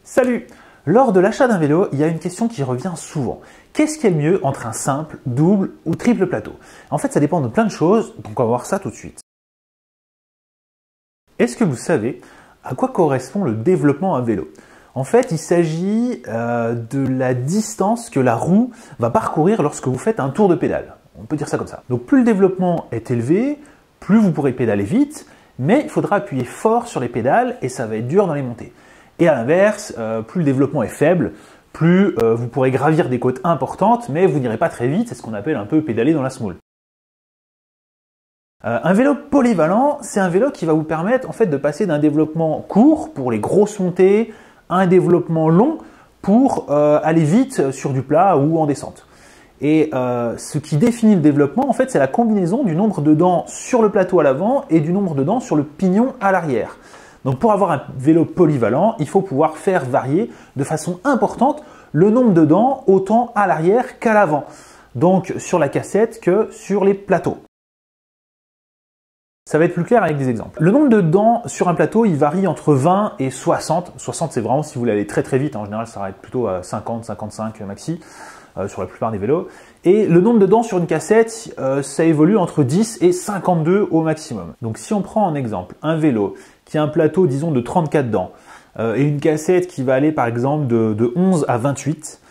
Salut! Lors de l'achat d'un vélo, il y a une question qui revient souvent. Qu'est-ce qui est le mieux entre un simple, double ou triple plateau? En fait, ça dépend de plein de choses, donc on va voir ça tout de suite. Est-ce que vous savez à quoi correspond le développement à vélo? En fait, il s'agit de la distance que la roue va parcourir lorsque vous faites un tour de pédale. On peut dire ça comme ça. Donc plus le développement est élevé, plus vous pourrez pédaler vite, mais il faudra appuyer fort sur les pédales et ça va être dur dans les montées. Et à l'inverse, plus le développement est faible, plus vous pourrez gravir des côtes importantes, mais vous n'irez pas très vite, c'est ce qu'on appelle un peu pédaler dans la semoule. Un vélo polyvalent, c'est un vélo qui va vous permettre en fait de passer d'un développement court pour les grosses montées à un développement long pour aller vite sur du plat ou en descente. Et ce qui définit le développement, en fait, c'est la combinaison du nombre de dents sur le plateau à l'avant et du nombre de dents sur le pignon à l'arrière. Donc pour avoir un vélo polyvalent, il faut pouvoir faire varier de façon importante le nombre de dents autant à l'arrière qu'à l'avant. Donc sur la cassette que sur les plateaux. Ça va être plus clair avec des exemples. Le nombre de dents sur un plateau, il varie entre 20 et 60. 60, c'est vraiment si vous voulez aller très très vite. En général, ça va être plutôt à 50, 55 maxi sur la plupart des vélos. Et le nombre de dents sur une cassette, ça évolue entre 10 et 52 au maximum. Donc si on prend en exemple un vélo qui a un plateau, disons, de 34 dents et une cassette qui va aller par exemple de 11 à 28,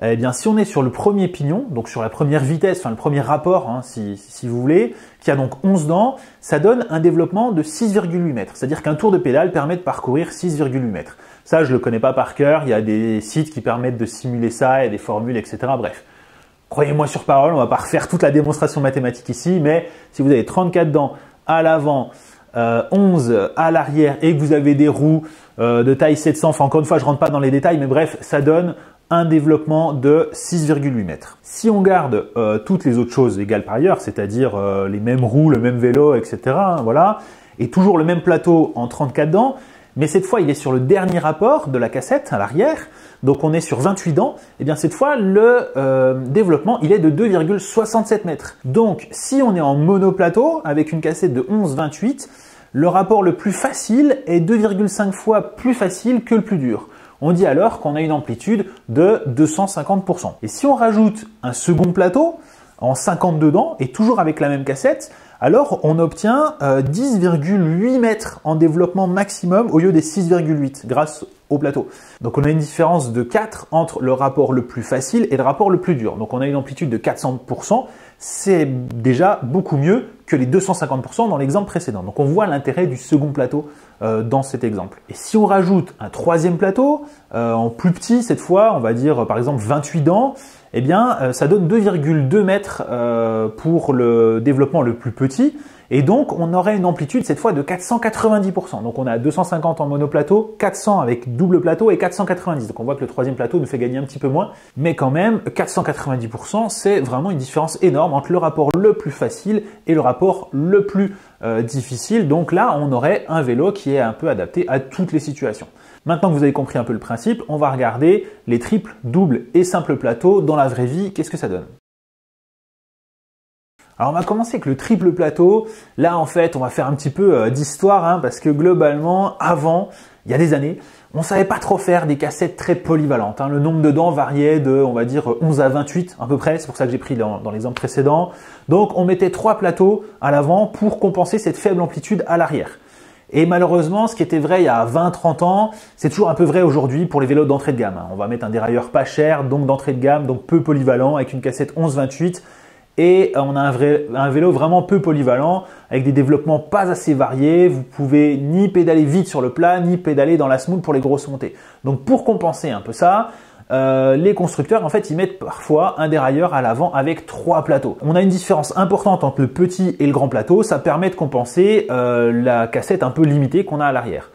eh bien, si on est sur le premier pignon, donc sur la première vitesse, enfin le premier rapport, hein, si vous voulez, qui a donc 11 dents, ça donne un développement de 6,8 mètres. C'est-à-dire qu'un tour de pédale permet de parcourir 6,8 mètres. Ça, je ne le connais pas par cœur. Il y a des sites qui permettent de simuler ça, et des formules, etc. Bref, croyez-moi sur parole, on ne va pas refaire toute la démonstration mathématique ici, mais si vous avez 34 dents à l'avant, 11 à l'arrière et que vous avez des roues de taille 700, enfin encore une fois, je ne rentre pas dans les détails, mais bref, ça donne un développement de 6,8 mètres. Si on garde toutes les autres choses égales par ailleurs, c'est-à-dire les mêmes roues, le même vélo, etc., hein, voilà, et toujours le même plateau en 34 dents, mais cette fois il est sur le dernier rapport de la cassette à l'arrière, donc on est sur 28 dents, et bien cette fois le développement il est de 2,67 mètres. Donc si on est en monoplateau avec une cassette de 11,28, le rapport le plus facile est 2,5 fois plus facile que le plus dur. On dit alors qu'on a une amplitude de 250%. Et si on rajoute un second plateau en 52 dents et toujours avec la même cassette, alors on obtient 10,8 mètres en développement maximum au lieu des 6,8 grâce au plateau. Donc on a une différence de 4 entre le rapport le plus facile et le rapport le plus dur. Donc on a une amplitude de 400%, c'est déjà beaucoup mieux que les 250% dans l'exemple précédent. Donc on voit l'intérêt du second plateau dans cet exemple. Et si on rajoute un troisième plateau, en plus petit cette fois, on va dire par exemple 28 dents, eh bien ça donne 2,2 mètres pour le développement le plus petit. Et donc, on aurait une amplitude cette fois de 490%. Donc, on a 250 en monoplateau, 400 avec double plateau et 490. Donc, on voit que le troisième plateau nous fait gagner un petit peu moins. Mais quand même, 490%, c'est vraiment une différence énorme entre le rapport le plus facile et le rapport le plus difficile. Donc là, on aurait un vélo qui est un peu adapté à toutes les situations. Maintenant que vous avez compris un peu le principe, on va regarder les triples, doubles et simples plateaux dans la vraie vie. Qu'est-ce que ça donne ? Alors on va commencer avec le triple plateau. Là en fait on va faire un petit peu d'histoire hein, parce que globalement avant, il y a des années, on savait pas trop faire des cassettes très polyvalentes. Hein. Le nombre de dents variait de on va dire 11 à 28 à peu près, c'est pour ça que j'ai pris dans l'exemple précédent. Donc on mettait 3 plateaux à l'avant pour compenser cette faible amplitude à l'arrière. Et malheureusement, ce qui était vrai il y a 20-30 ans, c'est toujours un peu vrai aujourd'hui pour les vélos d'entrée de gamme. Hein. On va mettre un dérailleur pas cher, donc d'entrée de gamme, donc peu polyvalent avec une cassette 11-28. Et on a un vélo vraiment peu polyvalent avec des développements pas assez variés. Vous pouvez ni pédaler vite sur le plat, ni pédaler dans la semoule pour les grosses montées. Donc pour compenser un peu ça, les constructeurs en fait ils mettent parfois un dérailleur à l'avant avec 3 plateaux. On a une différence importante entre le petit et le grand plateau. Ça permet de compenser la cassette un peu limitée qu'on a à l'arrière.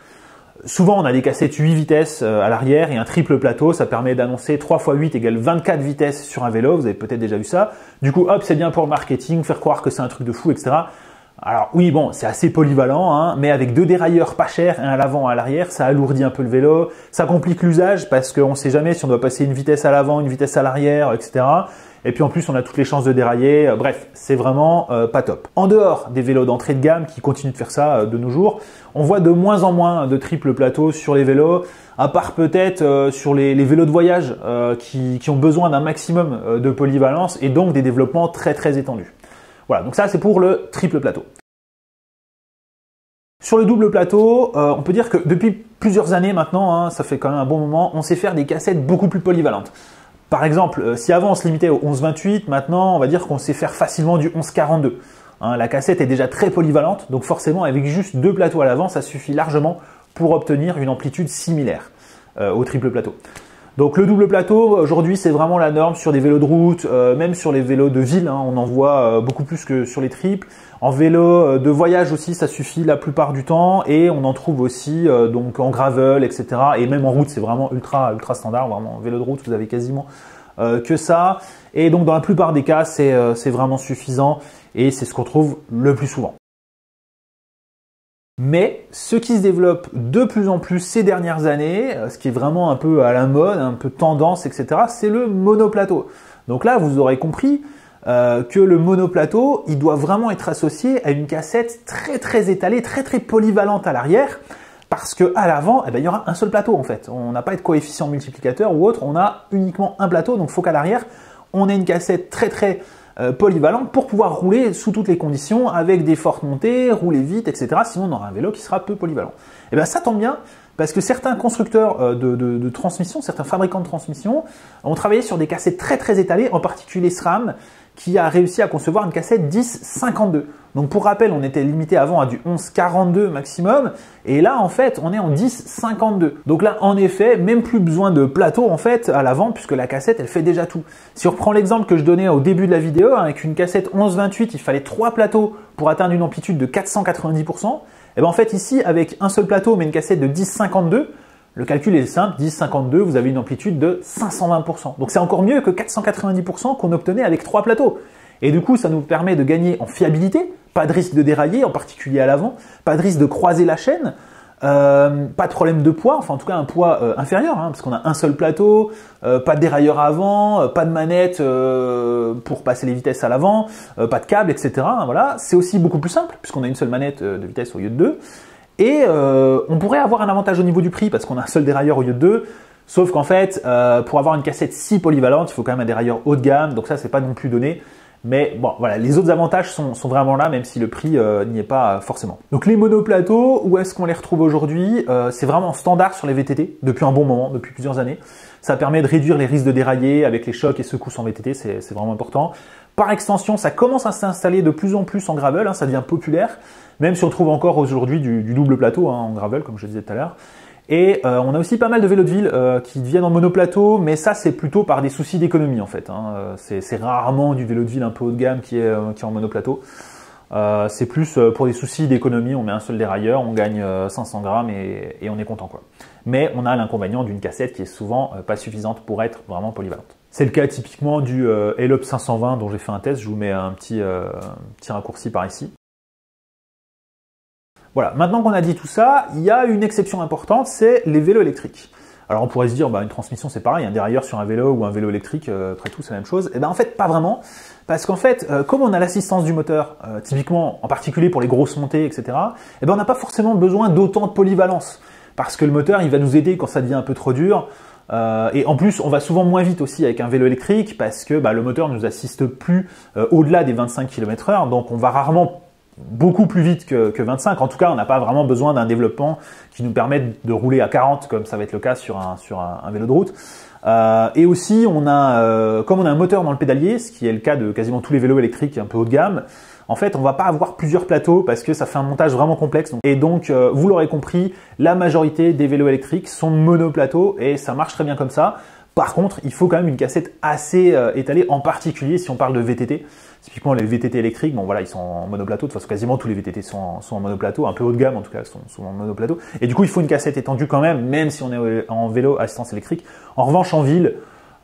Souvent, on a des cassettes 8 vitesses à l'arrière et un triple plateau. Ça permet d'annoncer 3 x 8 égale 24 vitesses sur un vélo. Vous avez peut-être déjà vu ça. Du coup, hop, c'est bien pour le marketing, faire croire que c'est un truc de fou, etc. Alors oui, bon, c'est assez polyvalent, hein, mais avec 2 dérailleurs pas chers, un à l'avant et à l'arrière, ça alourdit un peu le vélo. Ça complique l'usage parce qu'on ne sait jamais si on doit passer une vitesse à l'avant, une vitesse à l'arrière, etc. Et puis en plus, on a toutes les chances de dérailler. Bref, c'est vraiment pas top. En dehors des vélos d'entrée de gamme qui continuent de faire ça de nos jours, on voit de moins en moins de triple plateau sur les vélos. à part peut-être sur les vélos de voyage qui ont besoin d'un maximum de polyvalence et donc des développements très très étendus. Voilà, donc ça c'est pour le triple plateau. Sur le double plateau, on peut dire que depuis plusieurs années maintenant, hein, ça fait quand même un bon moment, on sait faire des cassettes beaucoup plus polyvalentes. Par exemple, si avant on se limitait au 11-28, maintenant on va dire qu'on sait faire facilement du 11-42. Hein, la cassette est déjà très polyvalente, donc forcément avec juste deux plateaux à l'avant, ça suffit largement pour obtenir une amplitude similaire au triple plateau. Donc le double plateau, aujourd'hui, c'est vraiment la norme sur des vélos de route, même sur les vélos de ville, hein, on en voit beaucoup plus que sur les triples. En vélo de voyage aussi, ça suffit la plupart du temps et on en trouve aussi donc en gravel, etc. Et même en route, c'est vraiment ultra standard. Vraiment, en vélo de route, vous avez quasiment que ça. Et donc dans la plupart des cas, c'est vraiment suffisant et c'est ce qu'on trouve le plus souvent. Mais ce qui se développe de plus en plus ces dernières années, ce qui est vraiment un peu à la mode, un peu tendance, etc., c'est le monoplateau. Donc là, vous aurez compris que le monoplateau, il doit vraiment être associé à une cassette très très étalée, très très polyvalente à l'arrière, parce que à l'avant, eh ben, il y aura un seul plateau en fait. On n'a pas de coefficient multiplicateur ou autre, on a uniquement un plateau, donc il faut qu'à l'arrière, on ait une cassette très très polyvalente pour pouvoir rouler sous toutes les conditions avec des fortes montées, rouler vite, etc. Sinon, on aura un vélo qui sera peu polyvalent. Et bien ça tombe bien parce que certains constructeurs de transmission, certains fabricants de transmission ont travaillé sur des cassettes très très étalées, en particulier SRAM qui a réussi à concevoir une cassette 10-52. Donc pour rappel, on était limité avant à du 11-42 maximum et là en fait on est en 10-52. Donc là en effet, même plus besoin de plateau en fait à l'avant puisque la cassette elle fait déjà tout. Si on reprend l'exemple que je donnais au début de la vidéo, hein, avec une cassette 11-28, il fallait 3 plateaux pour atteindre une amplitude de 490%. Et bien en fait ici avec un seul plateau mais une cassette de 10-52, le calcul est simple, 10-52, vous avez une amplitude de 520%. Donc c'est encore mieux que 490% qu'on obtenait avec 3 plateaux. Et du coup, ça nous permet de gagner en fiabilité, pas de risque de dérailler, en particulier à l'avant, pas de risque de croiser la chaîne, pas de problème de poids, enfin en tout cas un poids inférieur, hein, parce qu'on a un seul plateau, pas de dérailleur à avant, pas de manette pour passer les vitesses à l'avant, pas de câble, etc. Hein, voilà. C'est aussi beaucoup plus simple, puisqu'on a une seule manette de vitesse au lieu de deux. Et on pourrait avoir un avantage au niveau du prix parce qu'on a un seul dérailleur au lieu de deux. Sauf qu'en fait, pour avoir une cassette si polyvalente, il faut quand même un dérailleur haut de gamme. Donc ça, c'est pas non plus donné. Mais bon, voilà, les autres avantages sont vraiment là, même si le prix n'y est pas forcément. Donc les monoplateaux, où est-ce qu'on les retrouve aujourd'hui? C'est vraiment standard sur les VTT depuis un bon moment, depuis plusieurs années. Ça permet de réduire les risques de dérailler avec les chocs et secousses en VTT, c'est vraiment important. Par extension, ça commence à s'installer de plus en plus en gravel, hein, ça devient populaire, même si on trouve encore aujourd'hui du double plateau hein, en gravel, comme je disais tout à l'heure. Et on a aussi pas mal de vélos de ville qui deviennent en monoplateau, mais ça c'est plutôt par des soucis d'économie en fait. Hein. C'est rarement du vélo de ville un peu haut de gamme qui est en monoplateau. C'est plus pour des soucis d'économie, on met un seul dérailleur, on gagne 500 grammes et on est content quoi. Mais on a l'inconvénient d'une cassette qui est souvent pas suffisante pour être vraiment polyvalente. C'est le cas typiquement du Elop 520 dont j'ai fait un test, je vous mets un petit raccourci par ici. Voilà, maintenant qu'on a dit tout ça, il y a une exception importante, c'est les vélos électriques. Alors on pourrait se dire, bah, une transmission c'est pareil, un dérailleur sur un vélo ou un vélo électrique, après tout c'est la même chose. Et ben en fait pas vraiment, parce qu'en fait, comme on a l'assistance du moteur, typiquement en particulier pour les grosses montées, etc., et ben on n'a pas forcément besoin d'autant de polyvalence, parce que le moteur il va nous aider quand ça devient un peu trop dur. Et en plus, on va souvent moins vite aussi avec un vélo électrique, parce que bah, le moteur ne nous assiste plus au-delà des 25 km/h, donc on va rarement beaucoup plus vite que 25. En tout cas, on n'a pas vraiment besoin d'un développement qui nous permette de rouler à 40 comme ça va être le cas sur un vélo de route. Et aussi, comme on a un moteur dans le pédalier, ce qui est le cas de quasiment tous les vélos électriques un peu haut de gamme, en fait, on va pas avoir plusieurs plateaux parce que ça fait un montage vraiment complexe. Et donc, vous l'aurez compris, la majorité des vélos électriques sont monoplateaux et ça marche très bien comme ça. Par contre, il faut quand même une cassette assez étalée, en particulier si on parle de VTT. Typiquement, les VTT électriques, bon voilà, ils sont en monoplateau. De toute façon, quasiment tous les VTT sont en monoplateau, un peu haut de gamme en tout cas, sont en monoplateau. Et du coup, il faut une cassette étendue quand même si on est en vélo assistance électrique. En revanche, en ville,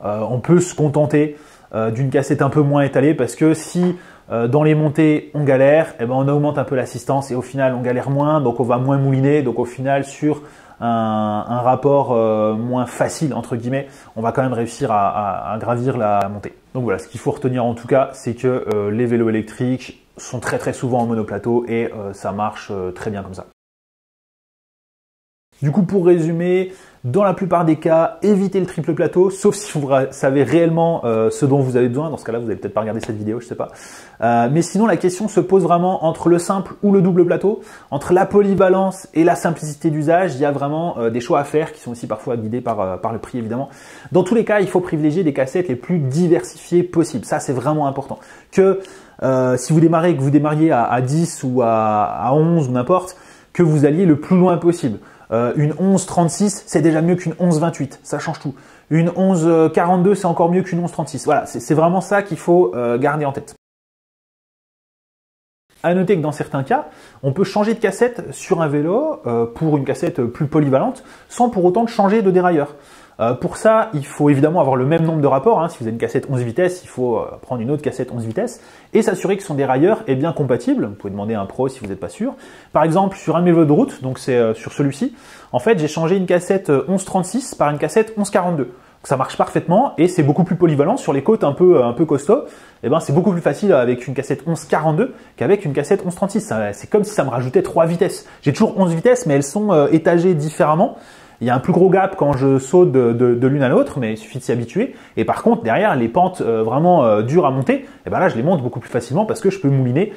on peut se contenter d'une cassette un peu moins étalée parce que si dans les montées on galère, eh ben on augmente un peu l'assistance et au final on galère moins, donc on va moins mouliner. Donc au final, sur un rapport moins facile entre guillemets, on va quand même réussir à gravir la montée. Donc voilà, ce qu'il faut retenir en tout cas, c'est que les vélos électriques sont très souvent en monoplateau et ça marche très bien comme ça. Du coup, pour résumer, Dans la plupart des cas, évitez le triple plateau, sauf si vous savez réellement ce dont vous avez besoin. Dans ce cas-là, vous n'avez peut-être pas regardé cette vidéo, je sais pas. Mais sinon, la question se pose vraiment entre le simple ou le double plateau. Entre la polyvalence et la simplicité d'usage, il y a vraiment des choix à faire qui sont aussi parfois guidés par le prix, évidemment. Dans tous les cas, il faut privilégier des cassettes les plus diversifiées possibles. Ça, c'est vraiment important. Que si vous démarrez, que vous démarriez à 10 ou à 11 ou n'importe, que vous alliez le plus loin possible. Une 11-36, c'est déjà mieux qu'une 11-28, ça change tout. Une 11-42, c'est encore mieux qu'une 11-36. Voilà, c'est vraiment ça qu'il faut garder en tête. À noter que dans certains cas, on peut changer de cassette sur un vélo pour une cassette plus polyvalente sans pour autant changer de dérailleur. Pour ça, il faut évidemment avoir le même nombre de rapports. Hein. Si vous avez une cassette 11 vitesses, il faut prendre une autre cassette 11 vitesses et s'assurer que son dérailleur est bien compatible. Vous pouvez demander à un pro si vous n'êtes pas sûr. Par exemple, sur un de mes vélos de route, donc c'est sur celui-ci, en fait, j'ai changé une cassette 11-36 par une cassette 11-42. Ça marche parfaitement et c'est beaucoup plus polyvalent sur les côtes un peu costaud. Eh ben, c'est beaucoup plus facile avec une cassette 11-42 qu'avec une cassette 11-36. C'est comme si ça me rajoutait 3 vitesses. J'ai toujours 11 vitesses, mais elles sont étagées différemment. Il y a un plus gros gap quand je saute de l'une à l'autre, mais il suffit de s'y habituer. Et par contre, derrière, les pentes vraiment dures à monter, et ben là, je les monte beaucoup plus facilement parce que je peux mouliner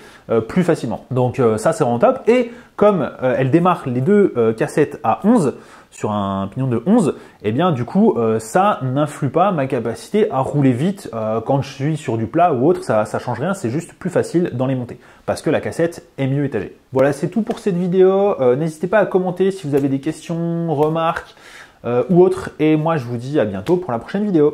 plus facilement. Donc ça, c'est vraiment top. Et comme elle démarre les deux cassettes à 11, sur un pignon de 11, et bien du coup, ça n'influe pas ma capacité à rouler vite quand je suis sur du plat ou autre, ça change rien, c'est juste plus facile dans les montées, parce que la cassette est mieux étagée. Voilà, c'est tout pour cette vidéo. N'hésitez pas à commenter si vous avez des questions, remarques ou autres, et moi je vous dis à bientôt pour la prochaine vidéo.